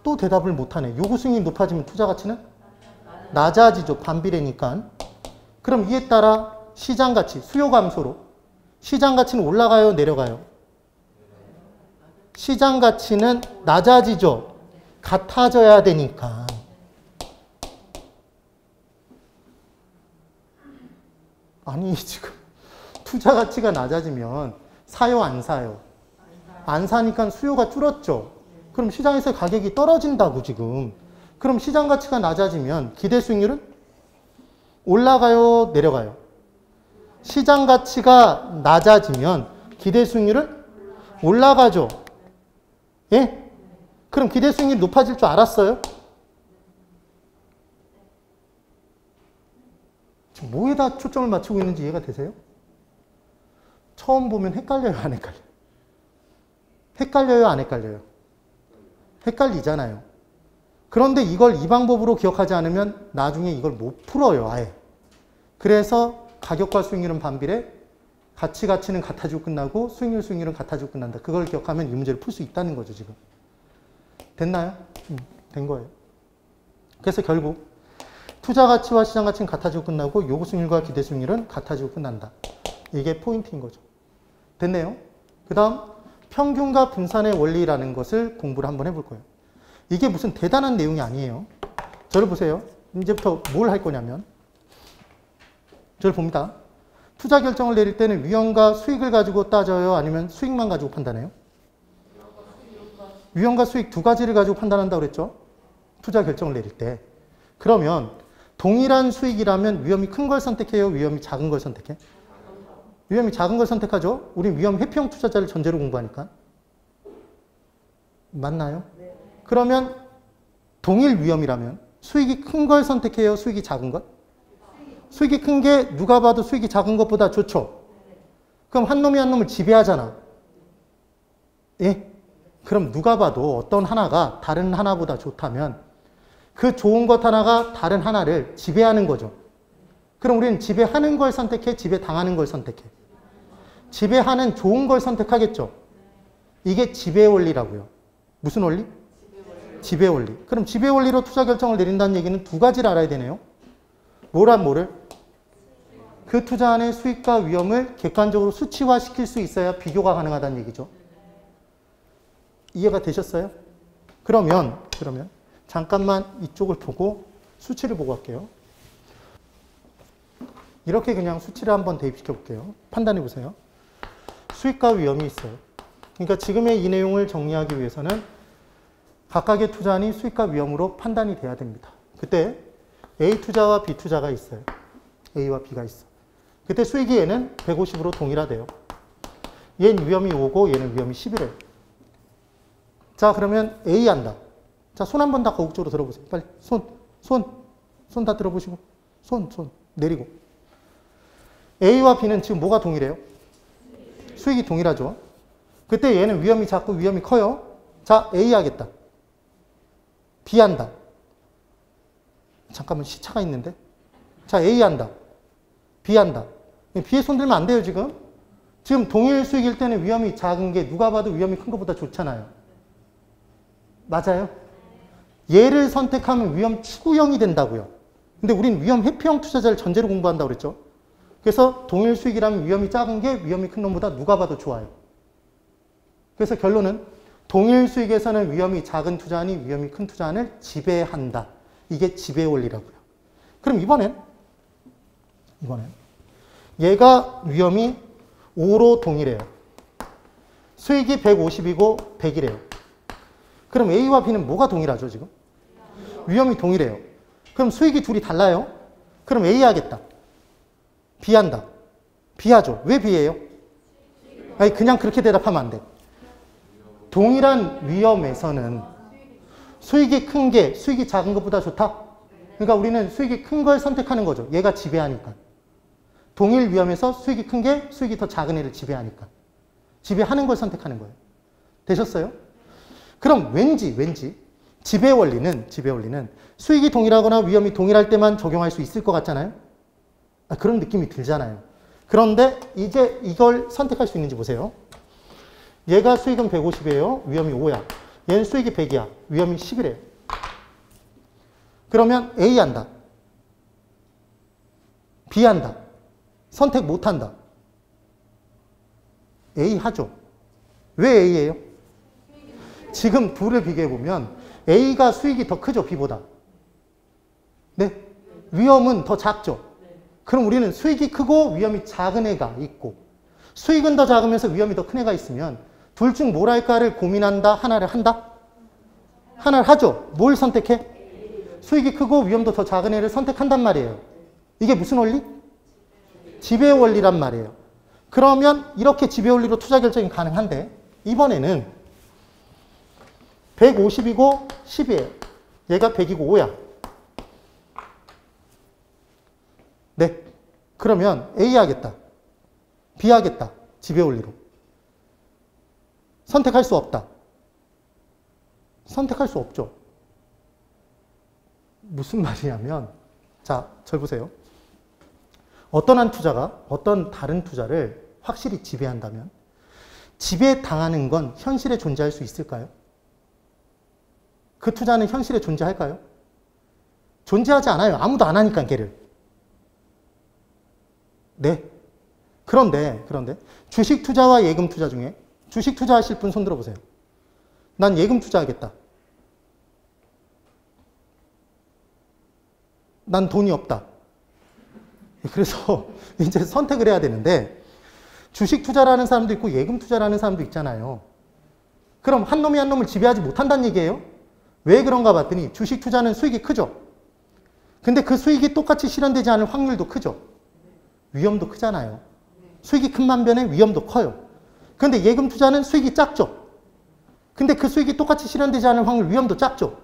A: 또 대답을 못하네. 요구 수익률이 높아지면 투자 가치는? 낮아지죠. 반비례니까. 그럼 이에 따라 시장 가치, 수요 감소로 시장 가치는 올라가요? 내려가요? 시장 가치는 낮아지죠. 같아져야 되니까. 아니 지금 투자 가치가 낮아지면 사요 안 사요? 안 사니까 수요가 줄었죠. 그럼 시장에서 가격이 떨어진다고 지금. 그럼 시장 가치가 낮아지면 기대 수익률은 올라가요? 내려가요? 시장 가치가 낮아지면 기대 수익률은 올라가죠. 예? 그럼 기대 수익률이 높아질 줄 알았어요? 지금 뭐에다 초점을 맞추고 있는지 이해가 되세요? 처음 보면 헷갈려요, 안 헷갈려요? 헷갈려요, 안 헷갈려요? 헷갈리잖아요. 그런데 이걸 이 방법으로 기억하지 않으면 나중에 이걸 못 풀어요, 아예. 그래서 가격과 수익률은 반비례, 가치는 같아지고 끝나고 수익률은 같아지고 끝난다. 그걸 기억하면 이 문제를 풀 수 있다는 거죠, 지금. 됐나요? 된 거예요. 그래서 결국 투자 가치와 시장 가치는 같아지고 끝나고 요구 수익률과 기대 수익률은 같아지고 끝난다. 이게 포인트인 거죠. 됐네요. 그 다음 평균과 분산의 원리라는 것을 공부를 한번 해볼 거예요. 이게 무슨 대단한 내용이 아니에요. 저를 보세요. 이제부터 뭘 할 거냐면 저를 봅니다. 투자 결정을 내릴 때는 위험과 수익을 가지고 따져요? 아니면 수익만 가지고 판단해요? 위험과 수익 두 가지를 가지고 판단한다고 그랬죠? 투자 결정을 내릴 때. 그러면 동일한 수익이라면 위험이 큰 걸 선택해요? 위험이 작은 걸 선택해? 위험이 작은 걸 선택하죠? 우리 위험 회피형 투자자를 전제로 공부하니까. 맞나요? 그러면 동일 위험이라면 수익이 큰 걸 선택해요? 수익이 작은 것? 수익이 큰 게 누가 봐도 수익이 작은 것보다 좋죠? 그럼 한 놈이 한 놈을 지배하잖아. 예? 그럼 누가 봐도 어떤 하나가 다른 하나보다 좋다면 그 좋은 것 하나가 다른 하나를 지배하는 거죠. 그럼 우리는 지배하는 걸 선택해? 지배당하는 걸 선택해? 지배하는 좋은 걸 선택하겠죠. 이게 지배 원리라고요. 무슨 원리? 지배 원리. 그럼 지배 원리로 투자 결정을 내린다는 얘기는 두 가지를 알아야 되네요. 뭐를? 그 투자 안의 수익과 위험을 객관적으로 수치화시킬 수 있어야 비교가 가능하다는 얘기죠. 이해가 되셨어요? 그러면 잠깐만 이쪽을 보고 수치를 보고 갈게요. 이렇게 그냥 수치를 한번 대입시켜 볼게요. 판단해 보세요. 수익과 위험이 있어요. 그러니까 지금의 이 내용을 정리하기 위해서는 각각의 투자안이 수익과 위험으로 판단이 돼야 됩니다. 그때 A 투자와 B 투자가 있어요. A와 B가 있어. 그때 수익이 얘는 150으로 동일하대요. 얘는 위험이 5고 얘는 위험이 11이에요. 자, 그러면 A 한다. 자, 손 한 번 다 거국적으로 들어보세요. 빨리 손 다 들어보시고 손 내리고. A와 B는 지금 뭐가 동일해요? 수익이 동일하죠. 그때 얘는 위험이 작고 위험이 커요. 자, A 하겠다. B 한다. 잠깐만 시차가 있는데. 자, A 한다. B 한다. B에 손 들면 안 돼요, 지금. 지금 동일 수익일 때는 위험이 작은 게 누가 봐도 위험이 큰 것보다 좋잖아요. 맞아요? 얘를 선택하면 위험 추구형이 된다고요. 근데 우린 위험 회피형 투자자를 전제로 공부한다고 그랬죠. 그래서 동일 수익이라면 위험이 작은 게 위험이 큰 놈보다 누가 봐도 좋아요. 그래서 결론은 동일 수익에서는 위험이 작은 투자안이 위험이 큰 투자안을 지배한다. 이게 지배 원리라고요. 그럼 이번엔 얘가 위험이 5로 동일해요. 수익이 150이고 100이래요. 그럼 A와 B는 뭐가 동일하죠, 지금? 위험이 동일해요. 그럼 수익이 둘이 달라요? 그럼 A 하겠다. B 한다. B 하죠. 왜 B예요? 아니, 그냥 그렇게 대답하면 안 돼. 동일한 위험에서는 수익이 큰 게 수익이 작은 것보다 좋다? 그러니까 우리는 수익이 큰 걸 선택하는 거죠. 얘가 지배하니까. 동일 위험에서 수익이 큰 게 수익이 더 작은 애를 지배하니까. 지배하는 걸 선택하는 거예요. 되셨어요? 그럼 왠지 지배 원리는 수익이 동일하거나 위험이 동일할 때만 적용할 수 있을 것 같잖아요. 그런 느낌이 들잖아요. 그런데 이제 이걸 선택할 수 있는지 보세요. 얘가 수익은 150이에요. 위험이 5야. 얘는 수익이 100이야. 위험이 10이래요. 그러면 A 한다. B 한다. 선택 못 한다. A 하죠. 왜 A예요? 지금 둘을 비교해보면 A가 수익이 더 크죠, B보다. 네? 위험은 더 작죠. 그럼 우리는 수익이 크고 위험이 작은 애가 있고 수익은 더 작으면서 위험이 더 큰 애가 있으면 둘 중 뭘 할까를 고민한다, 하나를 한다? 하나를 하죠. 뭘 선택해? 수익이 크고 위험도 더 작은 애를 선택한단 말이에요. 이게 무슨 원리? 지배 원리란 말이에요. 그러면 이렇게 지배 원리로 투자 결정이 가능한데 이번에는 150이고 10이에요. 얘가 100이고 5야. 네. 그러면 A 하겠다. B 하겠다. 지배 원리로. 선택할 수 없다. 선택할 수 없죠. 무슨 말이냐면 자, 절 보세요. 어떤 한 투자가 어떤 다른 투자를 확실히 지배한다면 지배당하는 건 현실에 존재할 수 있을까요? 그 투자는 현실에 존재할까요? 존재하지 않아요. 아무도 안 하니까 걔를. 네. 그런데 주식 투자와 예금 투자 중에 주식 투자하실 분 손 들어보세요. 난 예금 투자하겠다. 난 돈이 없다. 그래서 이제 선택을 해야 되는데 주식 투자라는 사람도 있고 예금 투자라는 사람도 있잖아요. 그럼 한 놈이 한 놈을 지배하지 못한다는 얘기예요? 왜 그런가 봤더니 주식 투자는 수익이 크죠. 근데 그 수익이 똑같이 실현되지 않을 확률도 크죠. 위험도 크잖아요. 수익이 큰 반면에 위험도 커요. 근데 예금 투자는 수익이 작죠. 근데 그 수익이 똑같이 실현되지 않을 확률, 위험도 작죠.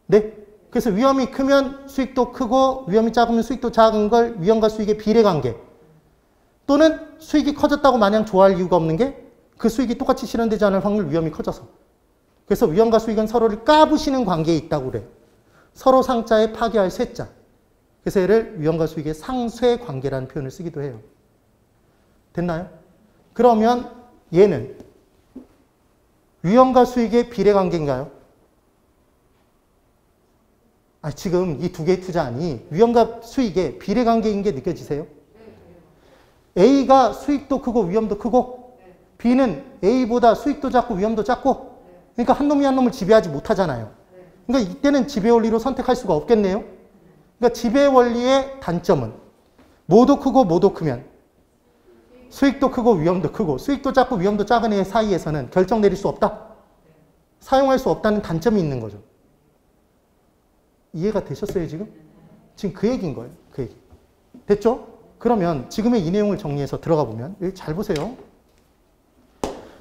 A: 네? 그래서 위험이 크면 수익도 크고 위험이 작으면 수익도 작은 걸 위험과 수익의 비례관계 또는 수익이 커졌다고 마냥 좋아할 이유가 없는 게 그 수익이 똑같이 실현되지 않을 확률, 위험이 커져서. 그래서 위험과 수익은 서로를 까부시는 관계에 있다고 그래요. 서로 상자에 파괴할 쇠자. 그래서 얘를 위험과 수익의 상쇄 관계라는 표현을 쓰기도 해요. 됐나요? 그러면 얘는 위험과 수익의 비례관계인가요? 지금 이 두 개의 투자안이 위험과 수익의 비례관계인 게 느껴지세요? A가 수익도 크고 위험도 크고 B는 A보다 수익도 작고 위험도 작고 그러니까 한 놈이 한 놈을 지배하지 못하잖아요. 그러니까 이때는 지배 원리로 선택할 수가 없겠네요. 그러니까 지배 원리의 단점은 모두 크고 모두 크면 수익도 크고 위험도 크고 수익도 작고 위험도 작은 애 사이에서는 결정 내릴 수 없다. 사용할 수 없다는 단점이 있는 거죠. 이해가 되셨어요, 지금? 지금 그 얘기인 거예요. 그 얘기. 됐죠? 그러면 지금의 이 내용을 정리해서 들어가 보면 여기 잘 보세요.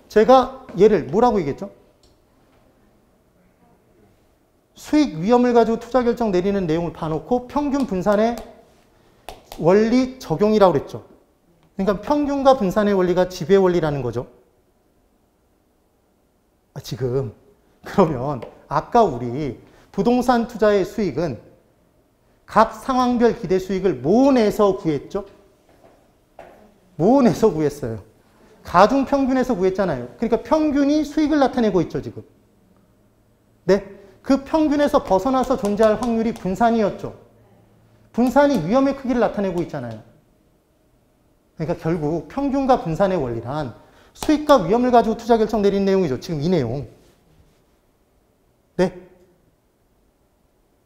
A: 제가 얘를 뭐라고 얘기했죠? 수익 위험을 가지고 투자 결정 내리는 내용을 봐놓고 평균 분산의 원리 적용이라고 그랬죠. 그러니까 평균과 분산의 원리가 지배 원리라는 거죠. 지금 그러면 아까 우리 부동산 투자의 수익은 각 상황별 기대 수익을 모내서 구했죠? 모내서 구했어요. 가중평균에서 구했잖아요. 그러니까 평균이 수익을 나타내고 있죠, 지금. 네? 그 평균에서 벗어나서 존재할 확률이 분산이었죠. 분산이 위험의 크기를 나타내고 있잖아요. 그러니까 결국 평균과 분산의 원리란 수익과 위험을 가지고 투자 결정 내린 내용이죠. 지금 이 내용. 네?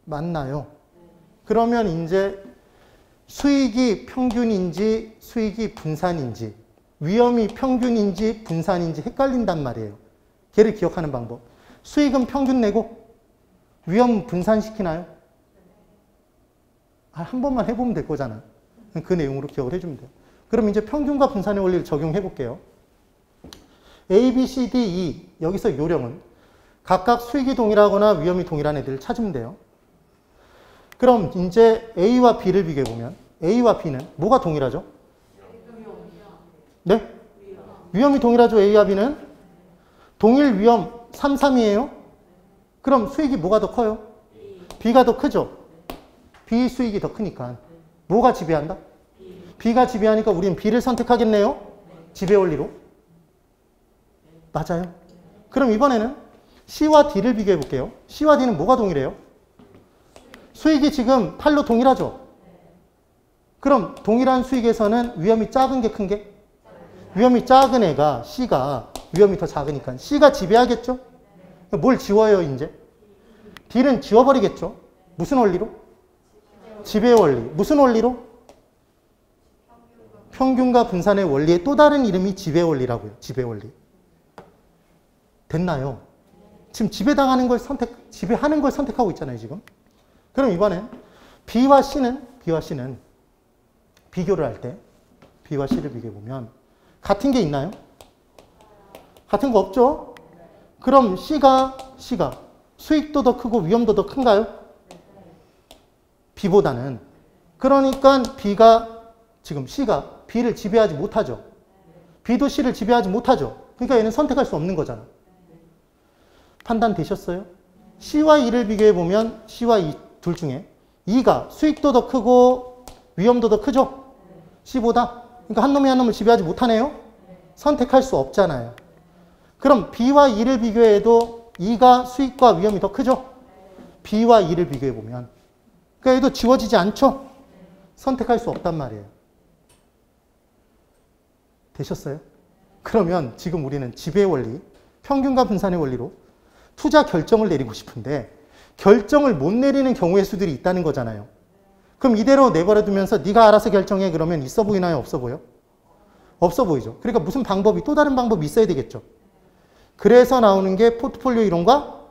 A: 맞나요? 그러면 이제 수익이 평균인지 수익이 분산인지 위험이 평균인지 분산인지 헷갈린단 말이에요. 걔를 기억하는 방법. 수익은 평균 내고 위험 분산시키나요? 한 번만 해보면 될 거잖아. 그 내용으로 기억을 해주면 돼요. 그럼 이제 평균과 분산의 원리를 적용해 볼게요. A, B, C, D, E 여기서 요령은 각각 수익이 동일하거나 위험이 동일한 애들을 찾으면 돼요. 그럼 이제 A와 B를 비교해 보면 A와 B는 뭐가 동일하죠? 네? 위험이 동일하죠. A와 B는 동일 위험 3, 3이에요. 그럼 수익이 뭐가 더 커요? B가 더 크죠. B 수익이 더 크니까 뭐가 지배한다? B가 지배하니까 우리는 B를 선택하겠네요. 지배 원리로. 맞아요. 그럼 이번에는 C와 D를 비교해 볼게요. C와 D는 뭐가 동일해요? 수익이 지금 8로 동일하죠. 그럼 동일한 수익에서는 위험이 작은 게 큰 게? 위험이 작은 애가 C가 위험이 더 작으니까 C가 지배하겠죠? 뭘 지워요 이제? D는 지워버리겠죠? 무슨 원리로? 지배 원리. 무슨 원리로? 평균과 분산의 원리의 또 다른 이름이 지배 원리라고요. 지배 원리. 됐나요? 지금 지배하는 걸 선택하고 있잖아요, 지금. 그럼 이번엔 B와 C는 비교를 할 때 B와 C를 비교해 보면 같은 게 있나요? 같은 거 없죠? 그럼 C가 수익도 더 크고 위험도 더 큰가요? B보다는. 그러니까 C가 B를 지배하지 못하죠. B도 C를 지배하지 못하죠. 그러니까 얘는 선택할 수 없는 거잖아. 판단 되셨어요? C와 E를 비교해 보면 C와 E 둘 중에 E가 수익도 더 크고 위험도 더 크죠? C보다. 그러니까 한 놈이 한 놈을 지배하지 못하네요? 선택할 수 없잖아요. 그럼 B와 E를 비교해도 E가 수익과 위험이 더 크죠? B와 E를 비교해 보면. 그러니까 얘도 지워지지 않죠? 선택할 수 없단 말이에요. 되셨어요? 그러면 지금 우리는 지배 원리, 평균과 분산의 원리로 투자 결정을 내리고 싶은데 결정을 못 내리는 경우의 수들이 있다는 거잖아요. 그럼 이대로 내버려 두면서 네가 알아서 결정해 그러면 있어 보이나요? 없어 보여? 없어 보이죠. 그러니까 무슨 방법이 또 다른 방법이 있어야 되겠죠. 그래서 나오는 게 포트폴리오 이론과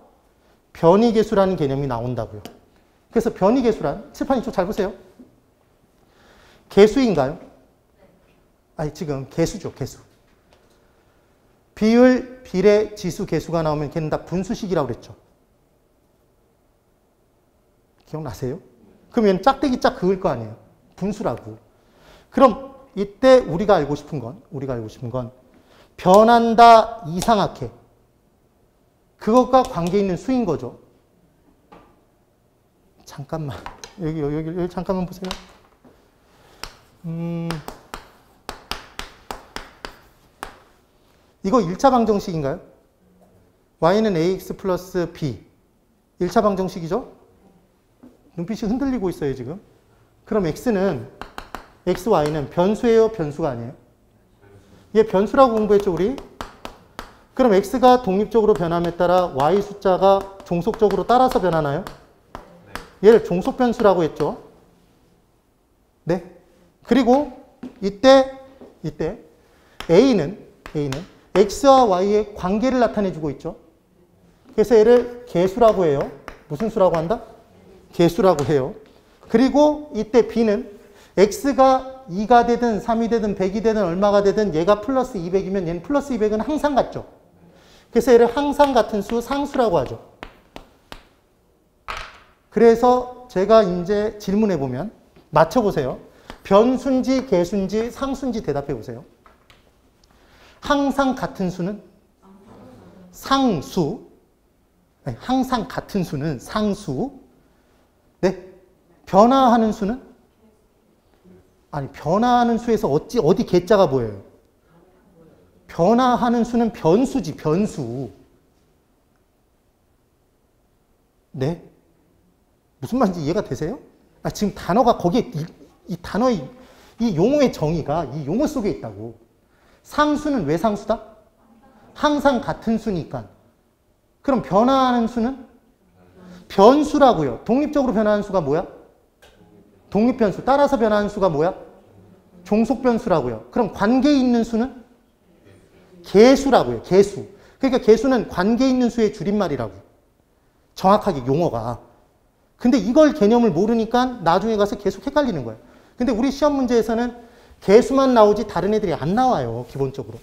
A: 변이계수라는 개념이 나온다고요. 그래서 변이계수란 칠판 이쪽 잘 보세요. 계수인가요? 아니 지금 계수죠. 계수. 비율, 비례, 지수, 계수가 나오면 걔는 다 분수식이라고 그랬죠. 기억나세요? 그럼 얘는 짝대기 짝 그을 거 아니에요. 분수라고. 그럼 이때 우리가 알고 싶은 건 변한다 이상하게 그것과 관계 있는 수인 거죠. 잠깐만. 여기 잠깐만 보세요. 이거 1차 방정식인가요? y는 ax 플러스 b. 1차 방정식이죠? 눈빛이 흔들리고 있어요, 지금. 그럼 x는, y는 변수예요, 변수가 아니에요? 얘 변수라고 공부했죠, 우리? 그럼 x가 독립적으로 변함에 따라 y 숫자가 종속적으로 따라서 변하나요? 얘를 종속 변수라고 했죠. 네. 그리고 이때 a는 x와 y의 관계를 나타내주고 있죠. 그래서 얘를 계수라고 해요. 무슨 수라고 한다? 계수라고 해요. 그리고 이때 b는 x가 2가 되든 3이 되든 100이 되든 얼마가 되든 얘가 플러스 200이면 얘는 플러스 200은 항상 같죠. 그래서 얘를 항상 같은 수 상수라고 하죠. 그래서 제가 이제 질문해 보면 맞춰보세요. 변수인지 계수인지 상수인지 대답해 보세요. 항상 같은 수는 상수. 네, 항상 같은 수는 상수. 네. 변화하는 수는? 아니, 변화하는 수에서 어디 개자가 보여요? 변화하는 수는 변수지, 변수. 네. 무슨 말인지 이해가 되세요? 아, 지금 단어가 거기에, 이 단어의, 이 용어의 정의가 이 용어 속에 있다고. 상수는 왜 상수다? 항상 같은 수니까. 그럼 변화하는 수는? 변수라고요. 독립적으로 변화하는 수가 뭐야? 독립변수. 따라서 변화하는 수가 뭐야? 종속변수라고요. 그럼 관계 있는 수는? 계수라고요. 계수. 그러니까 계수는 관계 있는 수의 줄임말이라고. 정확하게 용어가. 근데 이걸 개념을 모르니까 나중에 가서 계속 헷갈리는 거예요. 근데 우리 시험 문제에서는 개수만 나오지 다른 애들이 안 나와요. 기본적으로.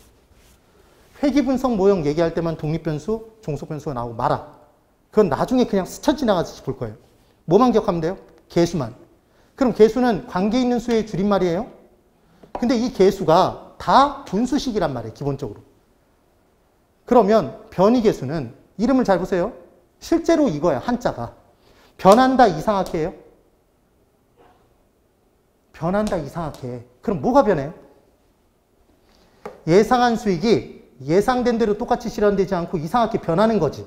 A: 회귀분석 모형 얘기할 때만 독립변수, 종속변수가 나오고 말아. 그건 나중에 그냥 스쳐 지나가듯이 볼 거예요. 뭐만 기억하면 돼요? 개수만. 그럼 개수는 관계 있는 수의 줄임말이에요. 근데 이 개수가 다 분수식이란 말이에요. 기본적으로. 그러면 변이개수는 이름을 잘 보세요. 실제로 이거야. 한자가. 변한다 이상하게예요. 변한다 이상하게. 그럼 뭐가 변해요? 예상한 수익이 예상된 대로 똑같이 실현되지 않고 이상하게 변하는 거지.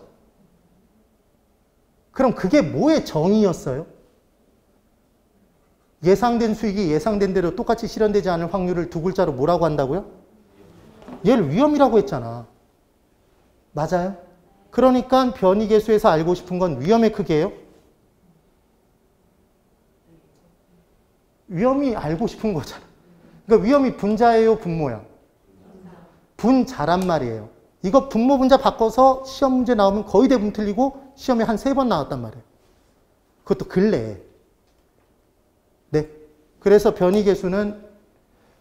A: 그럼 그게 뭐의 정의였어요? 예상된 수익이 예상된 대로 똑같이 실현되지 않을 확률을 두 글자로 뭐라고 한다고요? 얘를 위험이라고 했잖아. 맞아요? 그러니까 변이계수에서 알고 싶은 건 위험의 크기예요? 위험이 알고 싶은 거잖아. 그러니까 위험이 분자예요, 분모야? 분자란 말이에요. 이거 분모 분자 바꿔서 시험 문제 나오면 거의 대부분 틀리고 시험에 한 3번 나왔단 말이에요. 그것도 근래에. 네. 그래서 변이계수는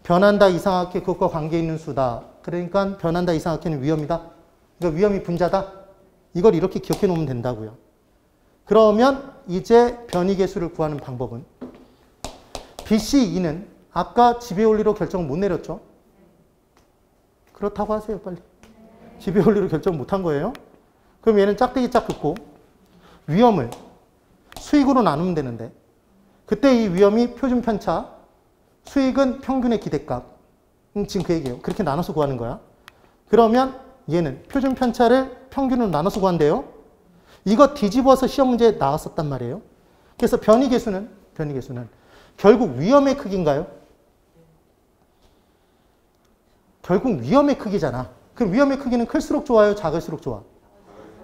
A: 변한다 이상하게 그것과 관계 있는 수다. 그러니까 변한다 이상하게는 위험이다. 그러니까 위험이 분자다. 이걸 이렇게 기억해 놓으면 된다고요. 그러면 이제 변이계수를 구하는 방법은 BC2는 아까 지배 원리로 결정을 못 내렸죠? 그렇다고 하세요, 빨리. 지배 원리로 결정 못한 거예요. 그럼 얘는 짝대기 짝 긋고 위험을 수익으로 나누면 되는데 그때 이 위험이 표준 편차, 수익은 평균의 기대값. 지금 그 얘기예요. 그렇게 나눠서 구하는 거야. 그러면 얘는 표준 편차를 평균으로 나눠서 구한대요. 이거 뒤집어서 시험 문제에 나왔었단 말이에요. 그래서 변이계수는 결국 위험의 크기인가요? 결국 위험의 크기잖아. 그럼 위험의 크기는 클수록 좋아요? 작을수록 좋아?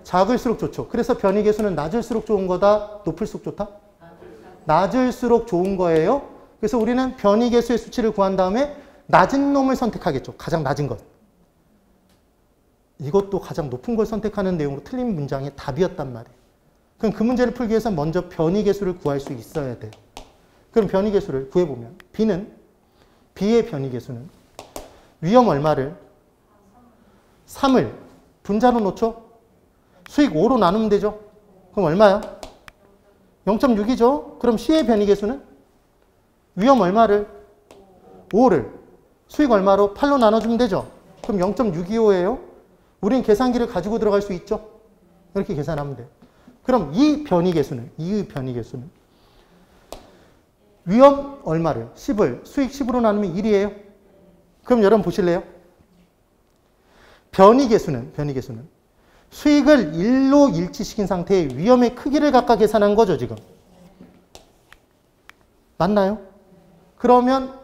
A: 작을수록 좋죠. 그래서 변이계수는 낮을수록 좋은 거다? 높을수록 좋다? 낮을수록 좋은 거예요. 그래서 우리는 변이계수의 수치를 구한 다음에 낮은 놈을 선택하겠죠. 가장 낮은 것. 이것도 가장 높은 걸 선택하는 내용으로 틀린 문장의 답이었단 말이에요. 그럼 그 문제를 풀기 위해서 먼저 변이계수를 구할 수 있어야 돼요. 그럼 변이계수를 구해보면 B의 변이계수는 위험 얼마를? 3을 분자로 놓죠? 수익 5로 나누면 되죠? 그럼 얼마야? 0.6이죠? 그럼 C의 변이계수는 위험 얼마를? 5를 수익 얼마로? 8로 나눠주면 되죠? 그럼 0.625예요? 우린 계산기를 가지고 들어갈 수 있죠? 이렇게 계산하면 돼요. 그럼 이 변이계수는 위험 얼마를? 10을 수익 10으로 나누면 1이에요? 그럼 여러분 보실래요? 변이계수는 수익을 1로 일치시킨 상태의 위험의 크기를 각각 계산한 거죠, 지금. 맞나요? 그러면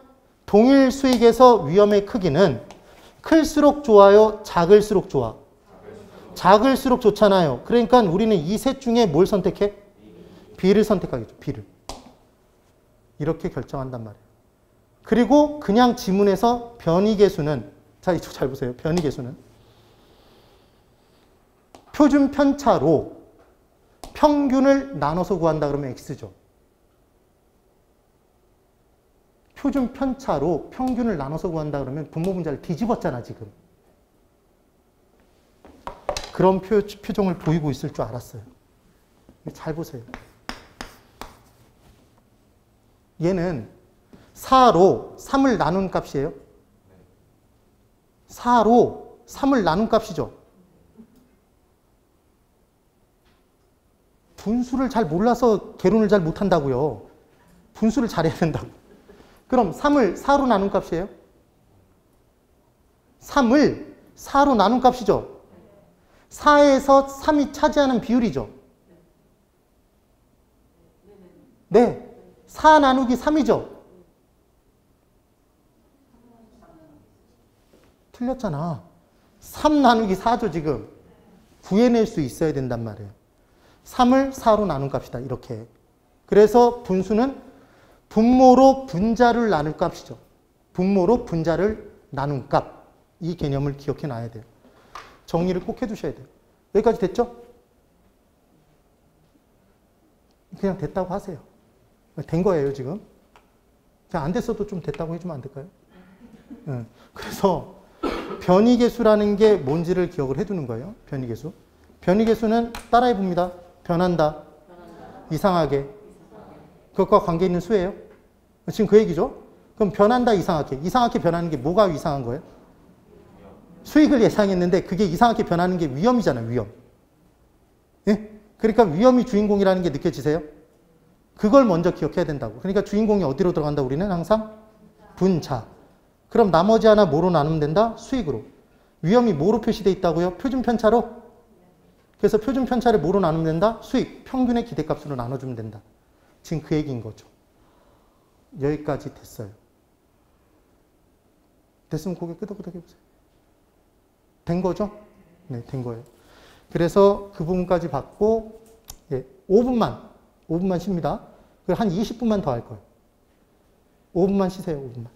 A: 동일 수익에서 위험의 크기는 클수록 좋아요? 작을수록 좋아? 작을수록 좋잖아요. 그러니까 우리는 이 셋 중에 뭘 선택해? B를 선택하겠죠. B를. 이렇게 결정한단 말이에요. 그리고 그냥 지문에서 변이계수는 자, 이쪽 잘 보세요. 변이계수는 표준 편차로 평균을 나눠서 구한다 그러면 X죠. 표준 편차로 평균을 나눠서 구한다 그러면 분모 분자를 뒤집었잖아, 지금. 그런 표정을 보이고 있을 줄 알았어요. 잘 보세요. 얘는 4로 3을 나눈 값이에요. 4로 3을 나눈 값이죠. 분수를 잘 몰라서 개론을 잘 못한다고요. 분수를 잘해야 된다고. 그럼 3을 4로 나눈 값이에요? 3을 4로 나눈 값이죠. 4에서 3이 차지하는 비율이죠. 네. 4 나누기 3이죠. 틀렸잖아. 3 나누기 4죠, 지금. 구해낼 수 있어야 된단 말이에요. 3을 4로 나눈 값이다, 이렇게. 그래서 분수는 분모로 분자를 나눌 값이죠. 분모로 분자를 나눈 값. 이 개념을 기억해 놔야 돼요. 정리를 꼭 해두셔야 돼요. 여기까지 됐죠? 그냥 됐다고 하세요. 된 거예요, 지금. 안 됐어도 좀 됐다고 해주면 안 될까요? 그래서 변이계수라는 게 뭔지를 기억을 해두는 거예요. 변이계수. 변이계수는 따라해 봅니다. 변한다. 이상하게. 그것과 관계 있는 수예요. 지금 그 얘기죠. 그럼 변한다 이상하게. 이상하게 변하는 게 뭐가 이상한 거예요? 수익을 예상했는데 그게 이상하게 변하는 게 위험이잖아요. 위험. 예? 그러니까 위험이 주인공이라는 게 느껴지세요? 그걸 먼저 기억해야 된다고. 그러니까 주인공이 어디로 들어간다? 우리는 항상 분자. 그럼 나머지 하나 뭐로 나누면 된다? 수익으로. 위험이 뭐로 표시되어 있다고요? 표준 편차로? 그래서 표준 편차를 뭐로 나누면 된다? 수익. 평균의 기대값으로 나눠주면 된다. 지금 그 얘기인 거죠. 여기까지 됐어요. 됐으면 고개 끄덕끄덕 해보세요. 된 거죠? 네, 된 거예요. 그래서 그 부분까지 받고 5분만 쉽니다. 한 20분만 더 할 거예요. 5분만 쉬세요. 5분만.